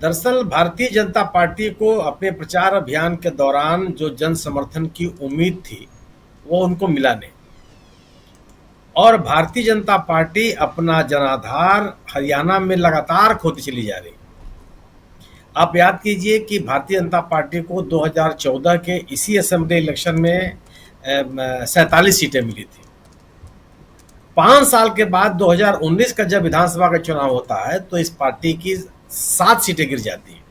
दरअसल भारतीय जनता पार्टी को अपने प्रचार अभियान के दौरान जो जन समर्थन की उम्मीद थी वो उनको मिला नहीं। और भारतीय जनता पार्टी अपना जनाधार हरियाणा में लगातार खोती चली जा रही। आप याद कीजिए कि भारतीय जनता पार्टी को 2014 के इसी असेंबली इलेक्शन में 47 सीटें मिली थी। 5 साल के बाद 2019 का जब विधानसभा का चुनाव होता है तो इस पार्टी की 7 सीटें गिर जाती हैं।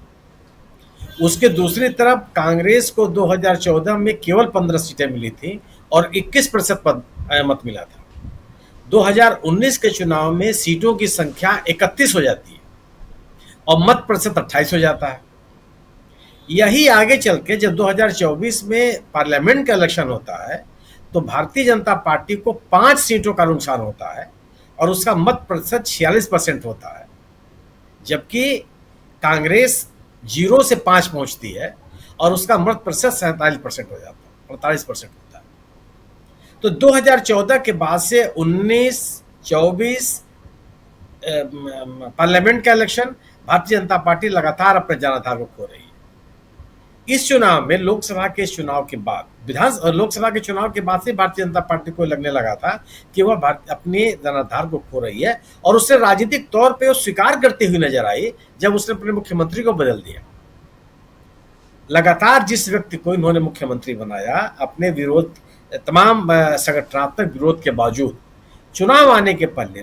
उसके दूसरी तरफ कांग्रेस को 2014 में केवल 15 सीटें मिली थी और 21% मत मिला था। 2019 के चुनाव में सीटों की संख्या 31 हो जाती है और मत प्रतिशत 28 हो जाता है। यही आगे चल के जब 2024 में पार्लियामेंट का इलेक्शन होता है तो भारतीय जनता पार्टी को 5 सीटों का नुकसान होता है और उसका मत प्रतिशत 46% होता है, जबकि कांग्रेस 0 से 5 पहुंचती है और उसका मत प्रतिशत 47% हो जाता है, 48% होता है। तो 2014 के बाद से 19, 24 पार्लियामेंट का इलेक्शन भारतीय जनता पार्टी लगातार अपने जनाधार को खो रही है। इस चुनाव में लोकसभा के चुनाव के बाद लोकसभा के चुनाव के बाद से भारतीय जनता पार्टी को लगने लगा था कि वह अपने जनाधार को खो रही है और उससे राजनीतिक तौर पे वो स्वीकार करती हुई नजर आई जब उसने अपने मुख्यमंत्री को बदल दिया। लगातार जिस व्यक्ति को इन्होंने मुख्यमंत्री बनाया, अपने विरोध तमाम संगठनात्मक विरोध के बावजूद चुनाव आने के पहले,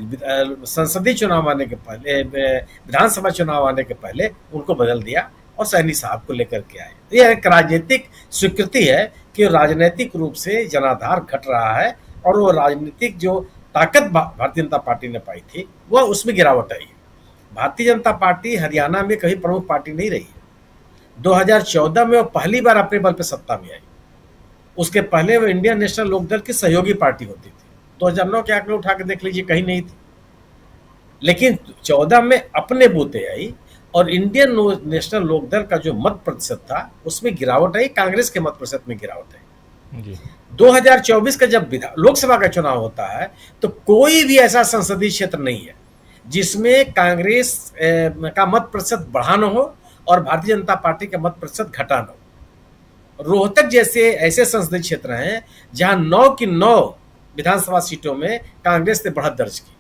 संसदीय चुनाव आने के पहले, विधानसभा चुनाव आने के पहले उनको बदल दिया और सैनी साहब को लेकर के आए। यह एक राजनीतिक स्वीकृति है कि राजनीतिक रूप से जनाधार घट रहा है और वो राजनीतिक जो ताकत भारतीय जनता पार्टी ने पाई थी वह उसमें गिरावट आई। भारतीय जनता पार्टी हरियाणा में कभी प्रमुख पार्टी नहीं रही है। 2014 में वो पहली बार अपने बल पे सत्ता में आई। उसके पहले वो इंडियन नेशनल लोकदल की सहयोगी पार्टी होती थी। 2009 के आंकड़े उठा के देख लीजिए, कहीं नहीं थी। लेकिन 14 में अपने बूते आई और इंडियन नेशनल लोकदल का जो मत प्रतिशत था उसमें गिरावट आई, कांग्रेस के मत प्रतिशत में गिरावट आई जी। 2024 का जब लोकसभा का चुनाव होता है तो कोई भी ऐसा संसदीय क्षेत्र नहीं है जिसमें कांग्रेस का मत प्रतिशत बढ़ा न हो और भारतीय जनता पार्टी का मत प्रतिशत घटा न हो। रोहतक जैसे ऐसे संसदीय क्षेत्र हैं जहां 9 की 9 विधानसभा सीटों में कांग्रेस ने बढ़त दर्ज की।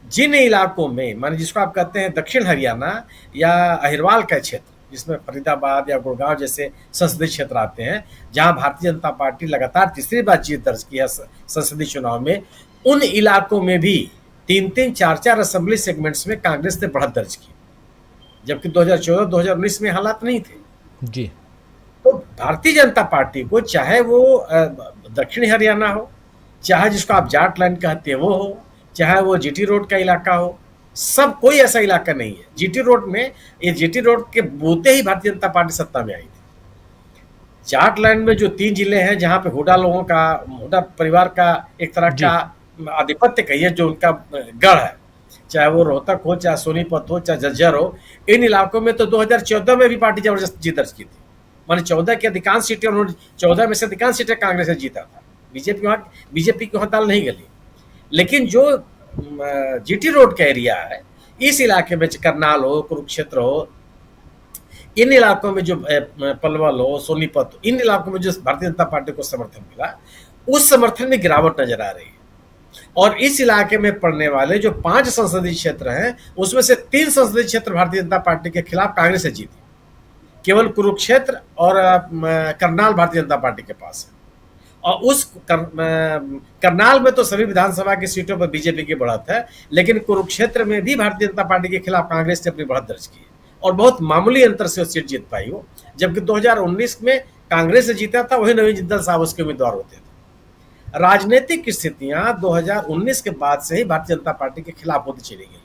जिन इलाकों में माने जिसको आप कहते हैं दक्षिण हरियाणा या अहिरवाल का क्षेत्र, जिसमें फरीदाबाद या गुड़गांव जैसे संसदीय क्षेत्र आते हैं, जहां भारतीय जनता पार्टी लगातार तीसरी बार जीत दर्ज की है संसदीय चुनाव में, उन इलाकों में भी 3-3, 4-4 असेंबली सेगमेंट्स में कांग्रेस ने बढ़त दर्ज की, जबकि 2014-2019 में हालात नहीं थे जी। तो भारतीय जनता पार्टी को चाहे वो दक्षिणी हरियाणा हो, चाहे जिसको आप जाट लाइन कहते हैं वो हो, चाहे वो जीटी रोड का इलाका हो, सब कोई ऐसा इलाका नहीं है। जीटी रोड में, ये जीटी रोड के बूते ही भारतीय जनता पार्टी सत्ता में आई थी। जाट लाइन में जो 3 जिले हैं जहां पे हुडा लोगों का, हुडा परिवार का एक तरह का आधिपत्य कहिए, जो उनका गढ़ है, चाहे वो रोहतक हो, चाहे सोनीपत हो, चाहे झज्जर हो, इन इलाकों में तो 2014 में भी पार्टी जबरदस्त जीत दर्ज की थी। माने 14 की अधिकांश सीटें उन्होंने, 14 में से अधिकांश सीटें कांग्रेस ने जीता था। बीजेपी की वहां दाल नहीं गली। लेकिन जो जीटी रोड का एरिया है, इस इलाके में करनाल हो, कुरुक्षेत्र हो, इन इलाकों में जो पलवल हो, सोनीपत हो, इन इलाकों में जो भारतीय जनता पार्टी को समर्थन मिला, उस समर्थन में गिरावट नजर आ रही है। और इस इलाके में पड़ने वाले जो 5 संसदीय क्षेत्र हैं, उसमें से 3 संसदीय क्षेत्र भारतीय जनता पार्टी के खिलाफ कांग्रेस से जीती। केवल कुरुक्षेत्र और करनाल भारतीय जनता पार्टी के पास है। और उस करनाल में तो सभी विधानसभा की सीटों पर बीजेपी की बढ़त है, लेकिन कुरुक्षेत्र में भी भारतीय जनता पार्टी के खिलाफ कांग्रेस ने अपनी बढ़त दर्ज की और बहुत मामूली अंतर से वो सीट जीत पाई हो। जबकि 2019 में कांग्रेस से जीता था, वही नवीन जिंदल साहब उसके उम्मीदवार होते थे। राजनीतिक स्थितियां 2019 के बाद से ही भारतीय जनता पार्टी के खिलाफ होती चली गई।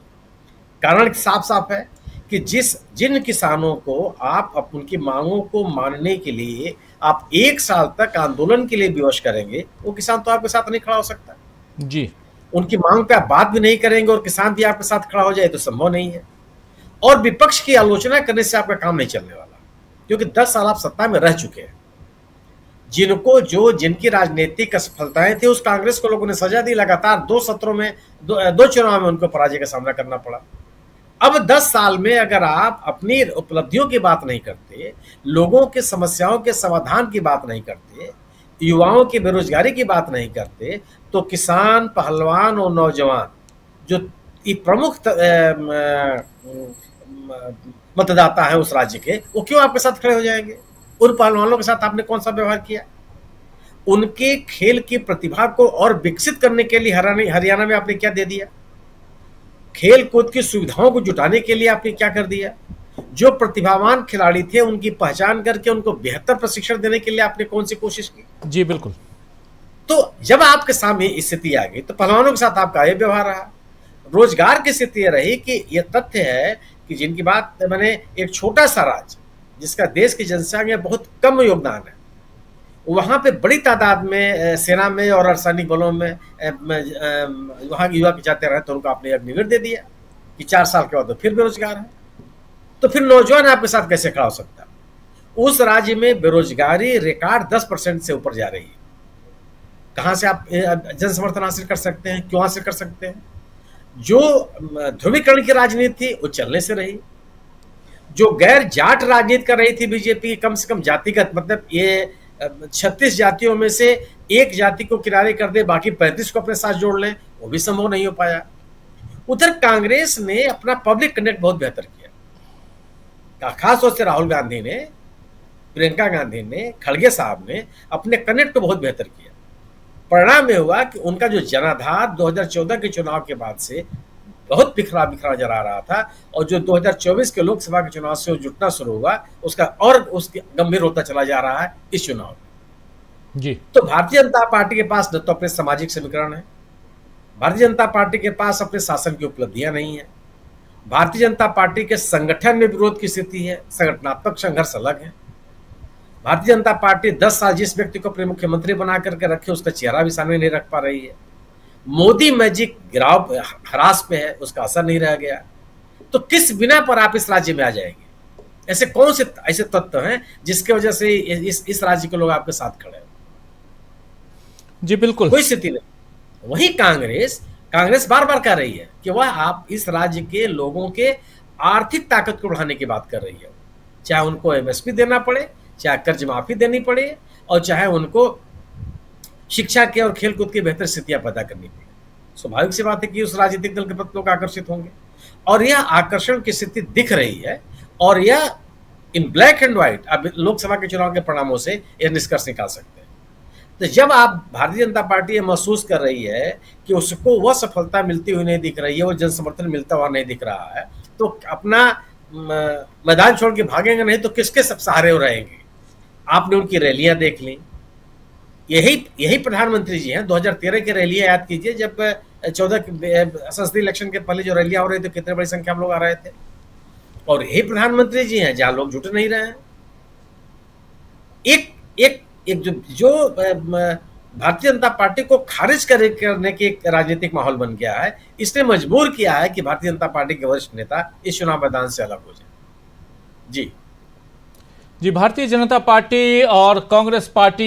कारण साफ साफ है कि जिन किसानों को आप उनकी मांगों को मानने के लिए आप 1 साल तक आंदोलन के लिए विवश करेंगे, वो किसान तो आपके साथ नहीं खड़ा हो सकता जी। उनकी मांग पे आप बात भी नहीं करेंगे और किसान भी आपके साथ खड़ा हो जाए तो संभव नहीं है। और विपक्ष की आलोचना करने से आपका काम नहीं चलने वाला, क्योंकि 10 साल आप सत्ता में रह चुके हैं। जिनकी राजनीतिक असफलताएं थी, उस कांग्रेस को लोगों ने सजा दी। लगातार 2 सत्रों में, 2 चुनाव में उनको पराजय का सामना करना पड़ा। अब 10 साल में अगर आप अपनी उपलब्धियों की बात नहीं करते, लोगों की समस्याओं के समाधान की बात नहीं करते, युवाओं की बेरोजगारी की बात नहीं करते, तो किसान, पहलवान और नौजवान जो ये प्रमुख मतदाता है उस राज्य के, वो क्यों आपके साथ खड़े हो जाएंगे? उन पहलवानों के साथ आपने कौन सा व्यवहार किया? उनके खेल की प्रतिभा को और विकसित करने के लिए हरियाणा में आपने क्या दे दिया? खेल कूद की सुविधाओं को जुटाने के लिए आपने क्या कर दिया? जो प्रतिभावान खिलाड़ी थे उनकी पहचान करके उनको बेहतर प्रशिक्षण देने के लिए आपने कौन सी कोशिश की? जी बिल्कुल। तो जब आपके सामने स्थिति आ गई तो पहलवानों के साथ आपका यह व्यवहार रहा। रोजगार की स्थिति रही कि यह तथ्य है कि जिनकी बात मैंने, एक छोटा सा राज्य जिसका देश की जनसंख्या में बहुत कम योगदान है, वहां पे बड़ी तादाद में सेना में और अर्धसैनिक बलों में वहां के युवा जाते रहे, तो उनको आपने अग्निवीर दे दिया कि 4 साल के बाद तो फिर बेरोजगार है। तो फिर नौजवान आपके साथ कैसे खड़ा हो सकता? उस राज्य में बेरोजगारी रिकॉर्ड 10% से ऊपर जा रही है। कहां से आप जन समर्थन हासिल कर सकते हैं? क्यों हासिल कर सकते हैं? जो ध्रुवीकरण की राजनीति थी वो चलने से रही। जो गैर जाट राजनीति कर रही थी बीजेपी, कम से कम जातिगत, मतलब ये 36 जातियों में से एक जाति को किनारे कर दे, बाकी 35 को अपने साथ जोड़ लें, वो भी संभव नहीं हो पाया। उधर कांग्रेस ने अपना पब्लिक कनेक्ट बहुत बेहतर किया। खास तौर से राहुल गांधी ने, प्रियंका गांधी ने, खड़गे साहब ने अपने कनेक्ट को बहुत बेहतर किया। परिणाम में हुआ कि उनका जो जनाधार 2014 के चुनाव के बाद से बहुत बिखरा बिखरा नजर आ रहा था, और जो 2024 के लोकसभा के चुनाव से जुटना शुरू हुआ, उसका और उसके गंभीर होता चला जा रहा है इस चुनाव में। जी। तो भारतीय जनता पार्टी के पास न तो अपने सामाजिक समीकरण है, भारतीय जनता पार्टी के पास अपने शासन की उपलब्धियां नहीं है, भारतीय जनता पार्टी के संगठन में विरोध की स्थिति है, संगठनात्मक संघर्ष अलग है। भारतीय जनता पार्टी 10 साल जिस व्यक्ति को अपने मुख्यमंत्री बना करके रखे, उसका चेहरा भी सामने नहीं रख पा रही है। मोदी मैजिक गिराव ह्रास पे है, उसका असर नहीं रह गया। तो किस बिना पर आप इस राज्य में आ जाएंगे? ऐसे कौन से ऐसे तत्व हैं जिसकी वजह से इस राज्य के लोग आपके साथ खड़े हैं? जी बिल्कुल। कोई स्थिति नहीं। वही कांग्रेस बार बार कह रही है कि वह आप इस राज्य के लोगों के आर्थिक ताकत को बढ़ाने की बात कर रही है, चाहे उनको एमएसपी देना पड़े, चाहे कर्ज माफी देनी पड़े, और चाहे उनको शिक्षा के और खेलकूद की बेहतर स्थितियां पैदा करनी पड़े। स्वाभाविक सी बात है कि उस राजनीतिक दल के प्रति लोग आकर्षित होंगे, और यह आकर्षण की स्थिति दिख रही है, और यह इन ब्लैक एंड व्हाइट अब लोकसभा के चुनाव के परिणामों से यह निष्कर्ष निकाल सकते हैं। तो जब आप भारतीय जनता पार्टी ये महसूस कर रही है कि उसको वह सफलता मिलती हुई नहीं दिख रही है, वो जन समर्थन मिलता हुआ नहीं दिख रहा है, तो अपना मैदान छोड़ के भागेंगे नहीं तो किसके सब सहारे हो रहेंगे? आपने उनकी रैलियां देख ली, यही प्रधानमंत्री जी हैं। 2013 की रैलियां याद कीजिए, जब 14 संसदीय इलेक्शन के पहले जो रैलियां हो रही थी, कितने बड़ी संख्या में लोग आ रहे थे, और यही प्रधानमंत्री जी हैं जहां लोग जुट नहीं रहे हैं। एक जो भारतीय जनता पार्टी को खारिज करने के एक राजनीतिक माहौल बन गया है, इसने मजबूर किया है कि भारतीय जनता पार्टी के वरिष्ठ नेता इस चुनाव मैदान से अलग हो जाए। जी। जी, भारतीय जनता पार्टी और कांग्रेस पार्टी